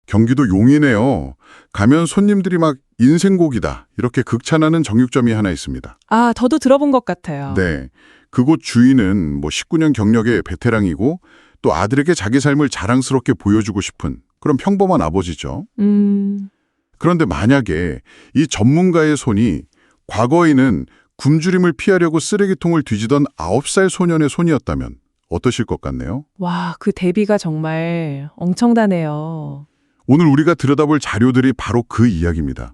경기도 용인에요. 가면 손님들이 막 인생곡이다 이렇게 극찬하는 정육점이 하나 있습니다. 아, 저도 들어본 것 같아요. 네, 그곳 주인은 뭐 19년 경력의 베테랑이고 또 아들에게 자기 삶을 자랑스럽게 보여주고 싶은 그런 평범한 아버지죠. 그런데 만약에 이 전문가의 손이 과거에는 굶주림을 피하려고 쓰레기통을 뒤지던 9살 소년의 손이었다면 어떠실 것 같네요? 와, 그 대비가 정말 엄청나네요. 오늘 우리가 들여다볼 자료들이 바로 그 이야기입니다.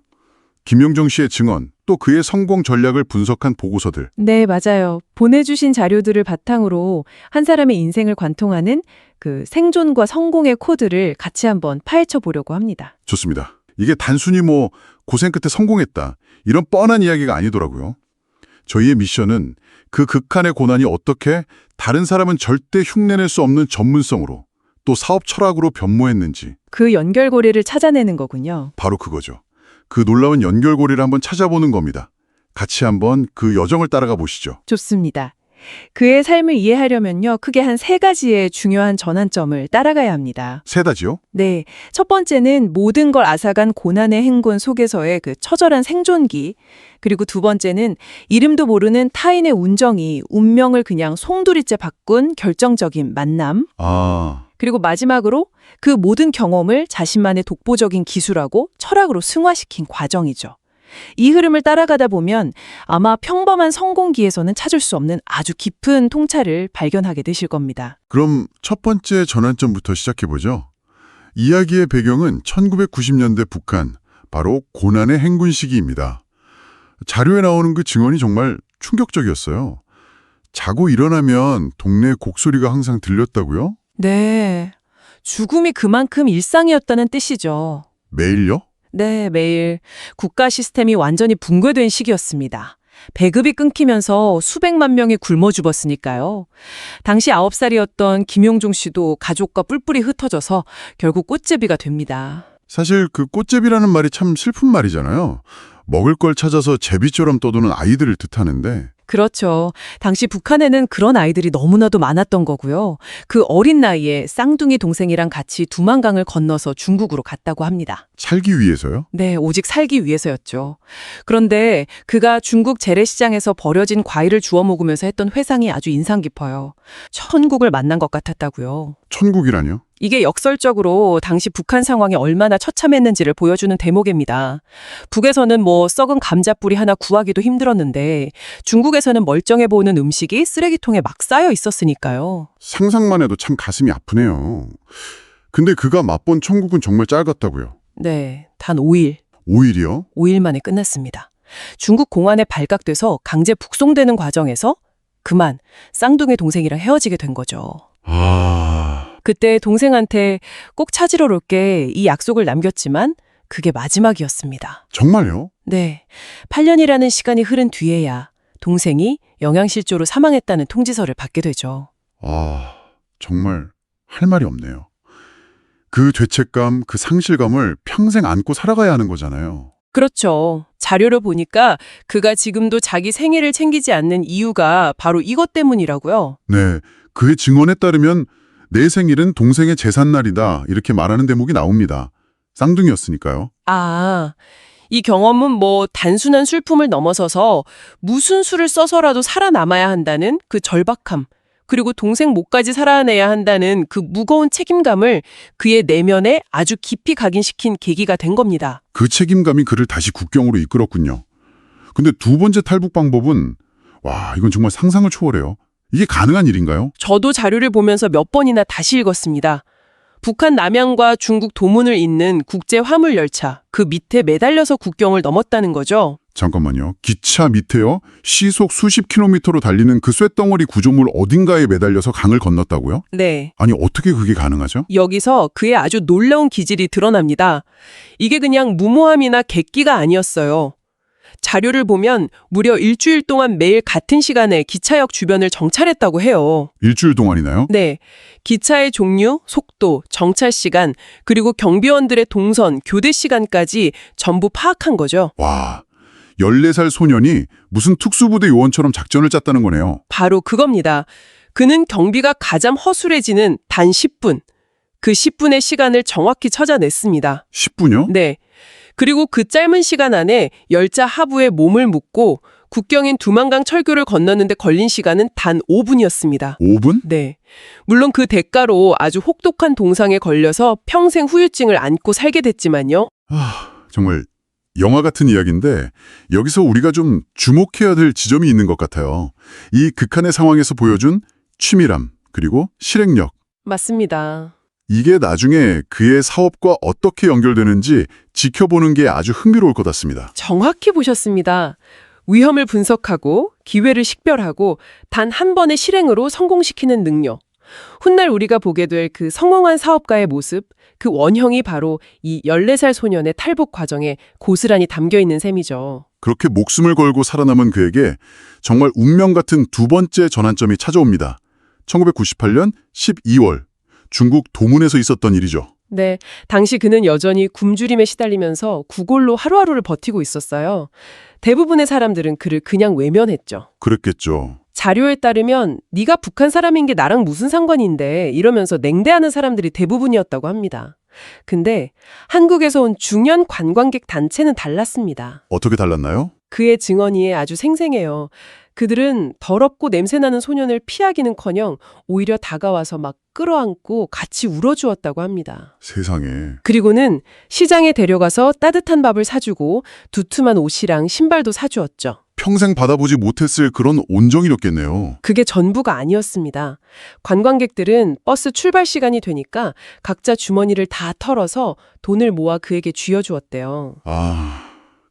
김용정 씨의 증언, 또 그의 성공 전략을 분석한 보고서들. 네, 맞아요. 보내주신 자료들을 바탕으로 한 사람의 인생을 관통하는 그 생존과 성공의 코드를 같이 한번 파헤쳐 보려고 합니다. 좋습니다. 이게 단순히 뭐 고생 끝에 성공했다 이런 뻔한 이야기가 아니더라고요. 저희의 미션은 그 극한의 고난이 어떻게 다른 사람은 절대 흉내낼 수 없는 전문성으로 또 사업 철학으로 변모했는지 그 연결고리를 찾아내는 거군요. 바로 그거죠. 그 놀라운 연결고리를 한번 찾아보는 겁니다. 같이 한번 그 여정을 따라가 보시죠. 좋습니다. 그의 삶을 이해하려면요, 크게 한 3가지의 중요한 전환점을 따라가야 합니다. 세 가지요? 네, 첫 번째는 모든 걸 앗아간 고난의 행군 속에서의 그 처절한 생존기, 그리고 두 번째는 이름도 모르는 타인의 운정이 운명을 그냥 송두리째 바꾼 결정적인 만남, 그리고 마지막으로 그 모든 경험을 자신만의 독보적인 기술하고 철학으로 승화시킨 과정이죠. 이 흐름을 따라가다 보면 아마 평범한 성공기에서는 찾을 수 없는 아주 깊은 통찰을 발견하게 되실 겁니다. 그럼 첫 번째 전환점부터 시작해보죠. 이야기의 배경은 1990년대 북한, 바로 고난의 행군 시기입니다. 자료에 나오는 그 증언이 정말 충격적이었어요. 자고 일어나면 동네 곡소리가 항상 들렸다고요? 네, 죽음이 그만큼 일상이었다는 뜻이죠. 매일요? 네, 매일 국가 시스템이 완전히 붕괴된 시기였습니다. 배급이 끊기면서 수백만 명이 굶어 죽었으니까요. 당시 9살이었던 김용종 씨도 가족과 뿔뿔이 흩어져서 결국 꽃제비가 됩니다. 사실 그 꽃제비라는 말이 참 슬픈 말이잖아요. 먹을 걸 찾아서 제비처럼 떠도는 아이들을 뜻하는데 그렇죠. 당시 북한에는 그런 아이들이 너무나도 많았던 거고요. 그 어린 나이에 쌍둥이 동생이랑 같이 두만강을 건너서 중국으로 갔다고 합니다. 살기 위해서요? 네, 오직 살기 위해서였죠. 그런데 그가 중국 재래시장에서 버려진 과일을 주워 먹으면서 했던 회상이 아주 인상 깊어요. 천국을 만난 것 같았다고요. 천국이라뇨? 이게 역설적으로 당시 북한 상황이 얼마나 처참했는지를 보여주는 대목입니다. 북에서는 뭐 썩은 감자뿌리 하나 구하기도 힘들었는데 중국에서는 멀쩡해 보이는 음식이 쓰레기통에 막 쌓여 있었으니까요. 상상만 해도 참 가슴이 아프네요. 근데 그가 맛본 천국은 정말 짧았다고요. 네, 단 5일. 5일이요? 5일 만에 끝났습니다. 중국 공안에 발각돼서 강제 북송되는 과정에서 그만 쌍둥이 동생이랑 헤어지게 된 거죠. 그때 동생한테 꼭 찾으러 올게 이 약속을 남겼지만 그게 마지막이었습니다. 정말요? 네, 8년이라는 시간이 흐른 뒤에야 동생이 영양실조로 사망했다는 통지서를 받게 되죠. 정말 할 말이 없네요. 그 죄책감, 그 상실감을 평생 안고 살아가야 하는 거잖아요. 그렇죠. 자료를 보니까 그가 지금도 자기 생일을 챙기지 않는 이유가 바로 이것 때문이라고요. 네, 그의 증언에 따르면 내 생일은 동생의 제삿날이다 이렇게 말하는 대목이 나옵니다. 쌍둥이였으니까요. 이 경험은 뭐 단순한 슬픔을 넘어서서 무슨 수를 써서라도 살아남아야 한다는 그 절박함, 그리고 동생 목까지 살아내야 한다는 그 무거운 책임감을 그의 내면에 아주 깊이 각인시킨 계기가 된 겁니다. 그 책임감이 그를 다시 국경으로 이끌었군요. 근데 두 번째 탈북 방법은 이건 정말 상상을 초월해요. 이게 가능한 일인가요? 저도 자료를 보면서 몇 번이나 다시 읽었습니다. 북한 남양과 중국 도문을 잇는 국제 화물 열차, 그 밑에 매달려서 국경을 넘었다는 거죠. 잠깐만요. 기차 밑에요? 시속 수십 킬로미터로 달리는 그 쇳덩어리 구조물 어딘가에 매달려서 강을 건넜다고요? 네. 아니 어떻게 그게 가능하죠? 여기서 그의 아주 놀라운 기질이 드러납니다. 이게 그냥 무모함이나 객기가 아니었어요. 자료를 보면 무려 일주일 동안 매일 같은 시간에 기차역 주변을 정찰했다고 해요. 일주일 동안이나요? 네. 기차의 종류, 속도, 정찰 시간, 그리고 경비원들의 동선, 교대 시간까지 전부 파악한 거죠. 14살 소년이 무슨 특수부대 요원처럼 작전을 짰다는 거네요. 바로 그겁니다. 그는 경비가 가장 허술해지는 단 10분, 그 10분의 시간을 정확히 찾아냈습니다. 10분요? 네. 그리고 그 짧은 시간 안에 열차 하부에 몸을 묻고 국경인 두만강 철교를 건너는데 걸린 시간은 단 5분이었습니다. 5분? 네. 물론 그 대가로 아주 혹독한 동상에 걸려서 평생 후유증을 안고 살게 됐지만요. 정말 영화 같은 이야기인데 여기서 우리가 좀 주목해야 될 지점이 있는 것 같아요. 이 극한의 상황에서 보여준 치밀함, 그리고 실행력. 맞습니다. 이게 나중에 그의 사업과 어떻게 연결되는지 지켜보는 게 아주 흥미로울 것 같습니다. 정확히 보셨습니다. 위험을 분석하고 기회를 식별하고 단 한 번의 실행으로 성공시키는 능력. 훗날 우리가 보게 될 그 성공한 사업가의 모습, 그 원형이 바로 이 14살 소년의 탈북 과정에 고스란히 담겨 있는 셈이죠. 그렇게 목숨을 걸고 살아남은 그에게 정말 운명 같은 두 번째 전환점이 찾아옵니다. 1998년 12월 중국 도문에서 있었던 일이죠. 네, 당시 그는 여전히 굶주림에 시달리면서 구골로 하루하루를 버티고 있었어요. 대부분의 사람들은 그를 그냥 외면했죠. 그랬겠죠. 자료에 따르면 네가 북한 사람인 게 나랑 무슨 상관인데 이러면서 냉대하는 사람들이 대부분이었다고 합니다. 근데 한국에서 온 중년 관광객 단체는 달랐습니다. 어떻게 달랐나요? 그의 증언이 아주 생생해요. 그들은 더럽고 냄새나는 소년을 피하기는커녕 오히려 다가와서 막 끌어안고 같이 울어주었다고 합니다. 세상에. 그리고는 시장에 데려가서 따뜻한 밥을 사주고 두툼한 옷이랑 신발도 사주었죠. 평생 받아보지 못했을 그런 온정이었겠네요. 그게 전부가 아니었습니다. 관광객들은 버스 출발 시간이 되니까 각자 주머니를 다 털어서 돈을 모아 그에게 쥐어주었대요.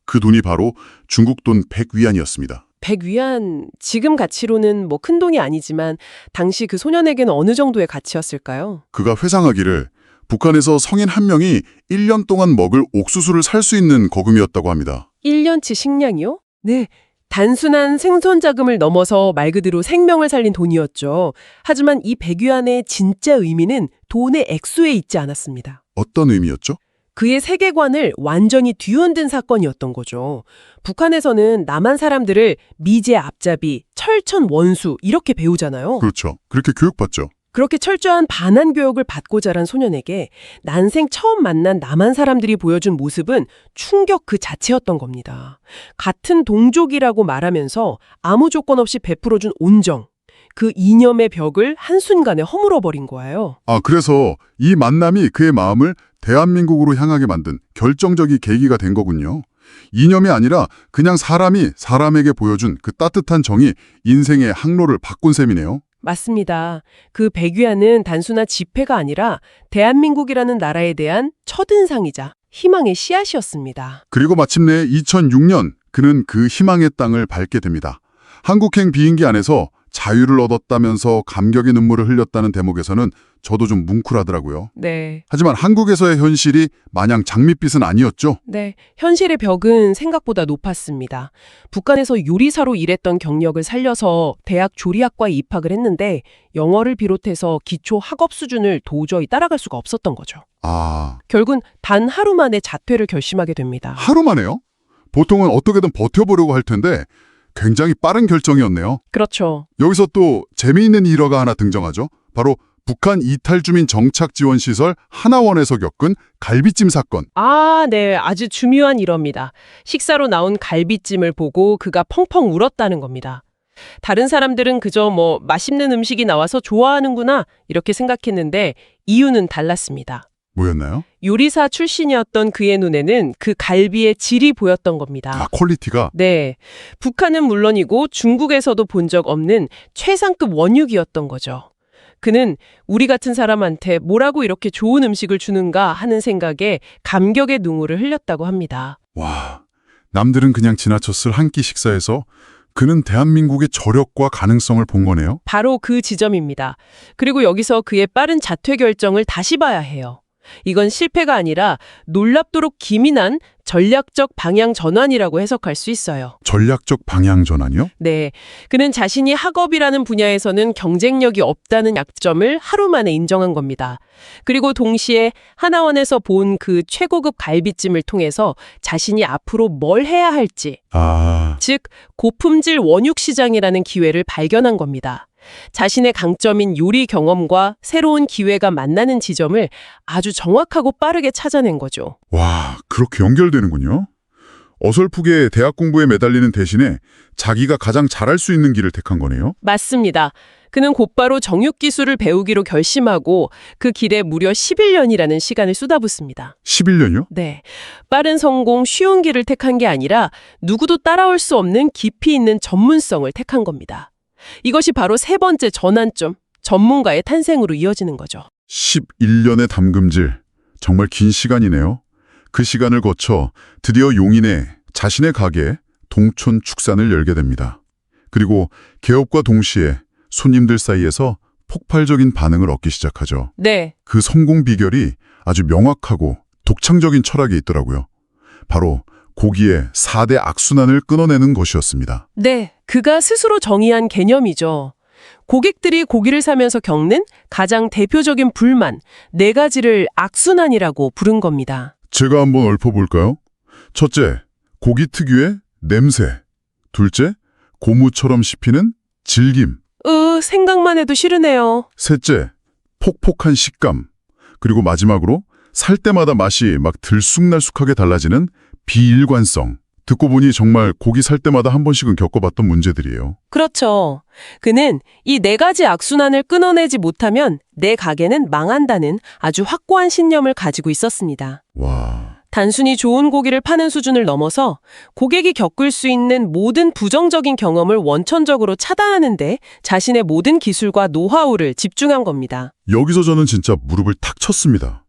그 돈이 바로 중국 돈 100위안이었습니다. 100위안, 지금 가치로는 뭐 큰 돈이 아니지만 당시 그 소년에게는 어느 정도의 가치였을까요? 그가 회상하기를 북한에서 성인 한 명이 1년 동안 먹을 옥수수를 살 수 있는 거금이었다고 합니다. 1년치 식량이요? 네. 단순한 생존 자금을 넘어서 말 그대로 생명을 살린 돈이었죠. 하지만 이 100위안의 진짜 의미는 돈의 액수에 있지 않았습니다. 어떤 의미였죠? 그의 세계관을 완전히 뒤흔든 사건이었던 거죠. 북한에서는 남한 사람들을 미제 앞잡이, 철천 원수 이렇게 배우잖아요. 그렇죠. 그렇게 교육받죠. 그렇게 철저한 반한 교육을 받고 자란 소년에게 난생 처음 만난 남한 사람들이 보여준 모습은 충격 그 자체였던 겁니다. 같은 동족이라고 말하면서 아무 조건 없이 베풀어준 온정, 그 이념의 벽을 한순간에 허물어버린 거예요. 그래서 이 만남이 그의 마음을 대한민국으로 향하게 만든 결정적인 계기가 된 거군요. 이념이 아니라 그냥 사람이 사람에게 보여준 그 따뜻한 정이 인생의 항로를 바꾼 셈이네요. 맞습니다. 그 100위안은 단순한 지폐가 아니라 대한민국이라는 나라에 대한 첫인상이자 희망의 씨앗이었습니다. 그리고 마침내 2006년 그는 그 희망의 땅을 밟게 됩니다. 한국행 비행기 안에서 자유를 얻었다면서 감격의 눈물을 흘렸다는 대목에서는 저도 좀 뭉클하더라고요. 네. 하지만 한국에서의 현실이 마냥 장밋빛은 아니었죠. 네. 현실의 벽은 생각보다 높았습니다. 북한에서 요리사로 일했던 경력을 살려서 대학 조리학과에 입학을 했는데 영어를 비롯해서 기초 학업 수준을 도저히 따라갈 수가 없었던 거죠. 결국은 단 하루 만에 자퇴를 결심하게 됩니다. 하루 만에요? 보통은 어떻게든 버텨보려고 할 텐데 굉장히 빠른 결정이었네요. 그렇죠. 여기서 또 재미있는 일화가 하나 등장하죠. 바로 북한 이탈주민 정착지원시설 하나원에서 겪은 갈비찜 사건. 네. 아주 중요한 일화입니다. 식사로 나온 갈비찜을 보고 그가 펑펑 울었다는 겁니다. 다른 사람들은 그저 맛있는 음식이 나와서 좋아하는구나 이렇게 생각했는데 이유는 달랐습니다. 뭐였나요? 요리사 출신이었던 그의 눈에는 그 갈비의 질이 보였던 겁니다. 퀄리티가? 네. 북한은 물론이고 중국에서도 본 적 없는 최상급 원육이었던 거죠. 그는 우리 같은 사람한테 뭐라고 이렇게 좋은 음식을 주는가 하는 생각에 감격의 눈물을 흘렸다고 합니다. 와, 남들은 그냥 지나쳤을 한 끼 식사에서 그는 대한민국의 저력과 가능성을 본 거네요. 바로 그 지점입니다. 그리고 여기서 그의 빠른 자퇴 결정을 다시 봐야 해요. 이건 실패가 아니라 놀랍도록 기민한 전략적 방향 전환이라고 해석할 수 있어요. 전략적 방향 전환이요? 네. 그는 자신이 학업이라는 분야에서는 경쟁력이 없다는 약점을 하루 만에 인정한 겁니다. 그리고 동시에 하나원에서 본 그 최고급 갈비찜을 통해서 자신이 앞으로 뭘 해야 할지, 즉 고품질 원육 시장이라는 기회를 발견한 겁니다. 자신의 강점인 요리 경험과 새로운 기회가 만나는 지점을 아주 정확하고 빠르게 찾아낸 거죠. 와, 그렇게 연결되는군요. 어설프게 대학 공부에 매달리는 대신에 자기가 가장 잘할 수 있는 길을 택한 거네요. 맞습니다. 그는 곧바로 정육기술을 배우기로 결심하고 그 길에 무려 11년이라는 시간을 쏟아붓습니다. 11년이요? 네. 빠른 성공, 쉬운 길을 택한 게 아니라 누구도 따라올 수 없는 깊이 있는 전문성을 택한 겁니다. 이것이 바로 세 번째 전환점, 전문가의 탄생으로 이어지는 거죠. 11년의 담금질. 정말 긴 시간이네요. 그 시간을 거쳐 드디어 용인에 자신의 가게 동촌 축산을 열게 됩니다. 그리고 개업과 동시에 손님들 사이에서 폭발적인 반응을 얻기 시작하죠. 네. 그 성공 비결이 아주 명확하고 독창적인 철학이 있더라고요. 바로 고기의 4대 악순환을 끊어내는 것이었습니다. 네. 그가 스스로 정의한 개념이죠. 고객들이 고기를 사면서 겪는 가장 대표적인 불만, 4가지를 악순환이라고 부른 겁니다. 제가 한번 읊어볼까요? 첫째, 고기 특유의 냄새. 둘째, 고무처럼 씹히는 질김. 생각만 해도 싫으네요. 셋째, 폭폭한 식감. 그리고 마지막으로 살 때마다 맛이 막 들쑥날쑥하게 달라지는 비일관성. 듣고 보니 정말 고기 살 때마다 한 번씩은 겪어봤던 문제들이에요. 그렇죠. 그는 이 4가지 악순환을 끊어내지 못하면 내 가게는 망한다는 아주 확고한 신념을 가지고 있었습니다. 와, 단순히 좋은 고기를 파는 수준을 넘어서 고객이 겪을 수 있는 모든 부정적인 경험을 원천적으로 차단하는 데 자신의 모든 기술과 노하우를 집중한 겁니다. 여기서 저는 진짜 무릎을 탁 쳤습니다.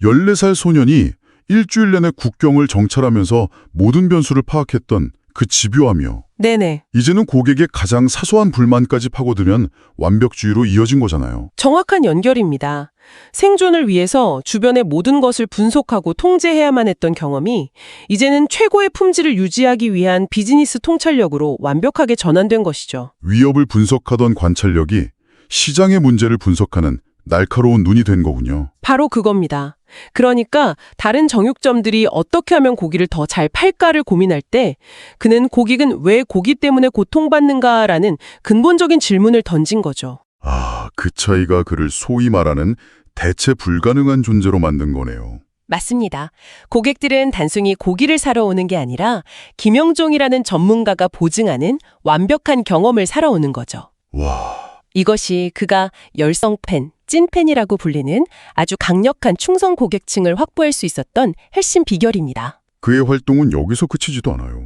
14살 소년이 일주일 내내 국경을 정찰하면서 모든 변수를 파악했던 그 집요함이요. 네네. 이제는 고객의 가장 사소한 불만까지 파고들면 완벽주의로 이어진 거잖아요. 정확한 연결입니다. 생존을 위해서 주변의 모든 것을 분석하고 통제해야만 했던 경험이 이제는 최고의 품질을 유지하기 위한 비즈니스 통찰력으로 완벽하게 전환된 것이죠. 위협을 분석하던 관찰력이 시장의 문제를 분석하는 날카로운 눈이 된 거군요. 바로 그겁니다. 그러니까 다른 정육점들이 어떻게 하면 고기를 더 잘 팔까를 고민할 때 그는 고객은 왜 고기 때문에 고통받는가라는 근본적인 질문을 던진 거죠. 아, 그 차이가 그를 소위 말하는 대체 불가능한 존재로 만든 거네요. 맞습니다. 고객들은 단순히 고기를 사러 오는 게 아니라 김영종이라는 전문가가 보증하는 완벽한 경험을 사러 오는 거죠. 와, 이것이 그가 열성팬, 찐팬이라고 불리는 아주 강력한 충성 고객층을 확보할 수 있었던 핵심 비결입니다. 그의 활동은 여기서 그치지도 않아요.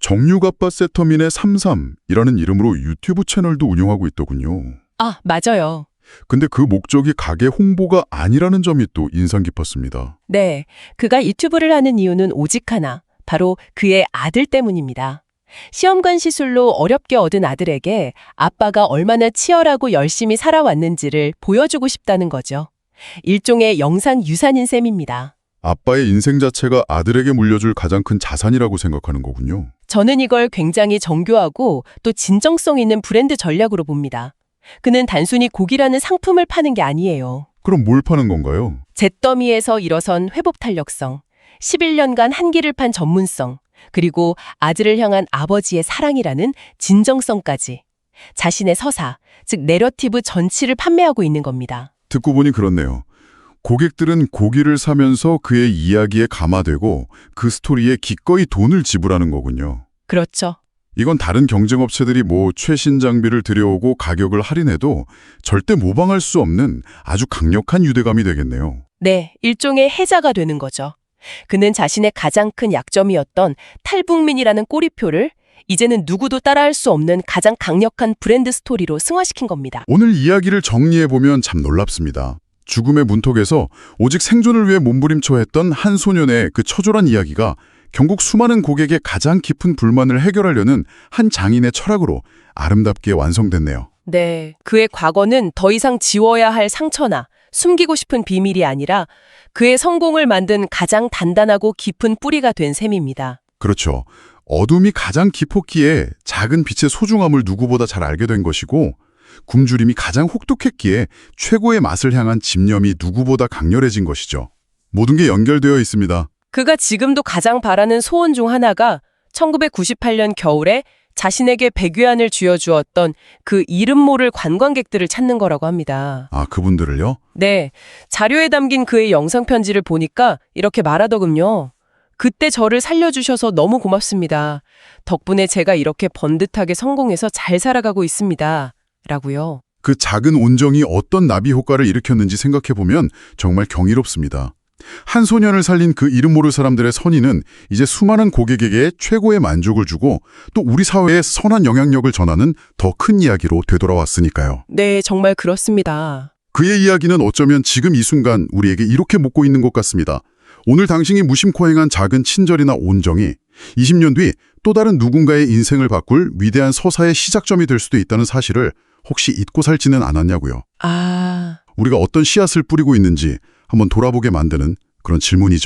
정육아빠 세터민의 33이라는 이름으로 유튜브 채널도 운영하고 있더군요. 아, 맞아요. 근데 그 목적이 가게 홍보가 아니라는 점이 또 인상 깊었습니다. 네, 그가 유튜브를 하는 이유는 오직 하나, 바로 그의 아들 때문입니다. 시험관 시술로 어렵게 얻은 아들에게 아빠가 얼마나 치열하고 열심히 살아왔는지를 보여주고 싶다는 거죠. 일종의 영상 유산인 셈입니다. 아빠의 인생 자체가 아들에게 물려줄 가장 큰 자산이라고 생각하는 거군요. 저는 이걸 굉장히 정교하고 또 진정성 있는 브랜드 전략으로 봅니다. 그는 단순히 고기라는 상품을 파는 게 아니에요. 그럼 뭘 파는 건가요? 잿더미에서 일어선 회복 탄력성, 11년간 한기를 판 전문성, 그리고 아들을 향한 아버지의 사랑이라는 진정성까지 자신의 서사, 즉 내러티브 전치를 판매하고 있는 겁니다. 듣고 보니 그렇네요. 고객들은 고기를 사면서 그의 이야기에 감화되고 그 스토리에 기꺼이 돈을 지불하는 거군요. 그렇죠. 이건 다른 경쟁업체들이 최신 장비를 들여오고 가격을 할인해도 절대 모방할 수 없는 아주 강력한 유대감이 되겠네요. 네, 일종의 해자가 되는 거죠. 그는 자신의 가장 큰 약점이었던 탈북민이라는 꼬리표를 이제는 누구도 따라할 수 없는 가장 강력한 브랜드 스토리로 승화시킨 겁니다. 오늘 이야기를 정리해보면 참 놀랍습니다. 죽음의 문턱에서 오직 생존을 위해 몸부림쳐했던 한 소년의 그 처절한 이야기가 결국 수많은 고객의 가장 깊은 불만을 해결하려는 한 장인의 철학으로 아름답게 완성됐네요. 네, 그의 과거는 더 이상 지워야 할 상처나 숨기고 싶은 비밀이 아니라 그의 성공을 만든 가장 단단하고 깊은 뿌리가 된 셈입니다. 그렇죠. 어둠이 가장 깊었기에 작은 빛의 소중함을 누구보다 잘 알게 된 것이고 굶주림이 가장 혹독했기에 최고의 맛을 향한 집념이 누구보다 강렬해진 것이죠. 모든 게 연결되어 있습니다. 그가 지금도 가장 바라는 소원 중 하나가 1998년 겨울에 자신에게 백위안을 쥐어주었던 그 이름 모를 관광객들을 찾는 거라고 합니다. 아, 그분들을요? 네, 자료에 담긴 그의 영상편지를 보니까 이렇게 말하더군요. 그때 저를 살려주셔서 너무 고맙습니다. 덕분에 제가 이렇게 번듯하게 성공해서 잘 살아가고 있습니다. 라고요. 그 작은 온정이 어떤 나비 효과를 일으켰는지 생각해보면 정말 경이롭습니다. 한 소년을 살린 그 이름 모를 사람들의 선의는 이제 수많은 고객에게 최고의 만족을 주고 또 우리 사회에 선한 영향력을 전하는 더 큰 이야기로 되돌아왔으니까요. 네, 정말 그렇습니다. 그의 이야기는 어쩌면 지금 이 순간 우리에게 이렇게 묻고 있는 것 같습니다. 오늘 당신이 무심코 행한 작은 친절이나 온정이 20년 뒤 또 다른 누군가의 인생을 바꿀 위대한 서사의 시작점이 될 수도 있다는 사실을 혹시 잊고 살지는 않았냐고요. 아... 우리가 어떤 씨앗을 뿌리고 있는지 한번 돌아보게 만드는 그런 질문이죠.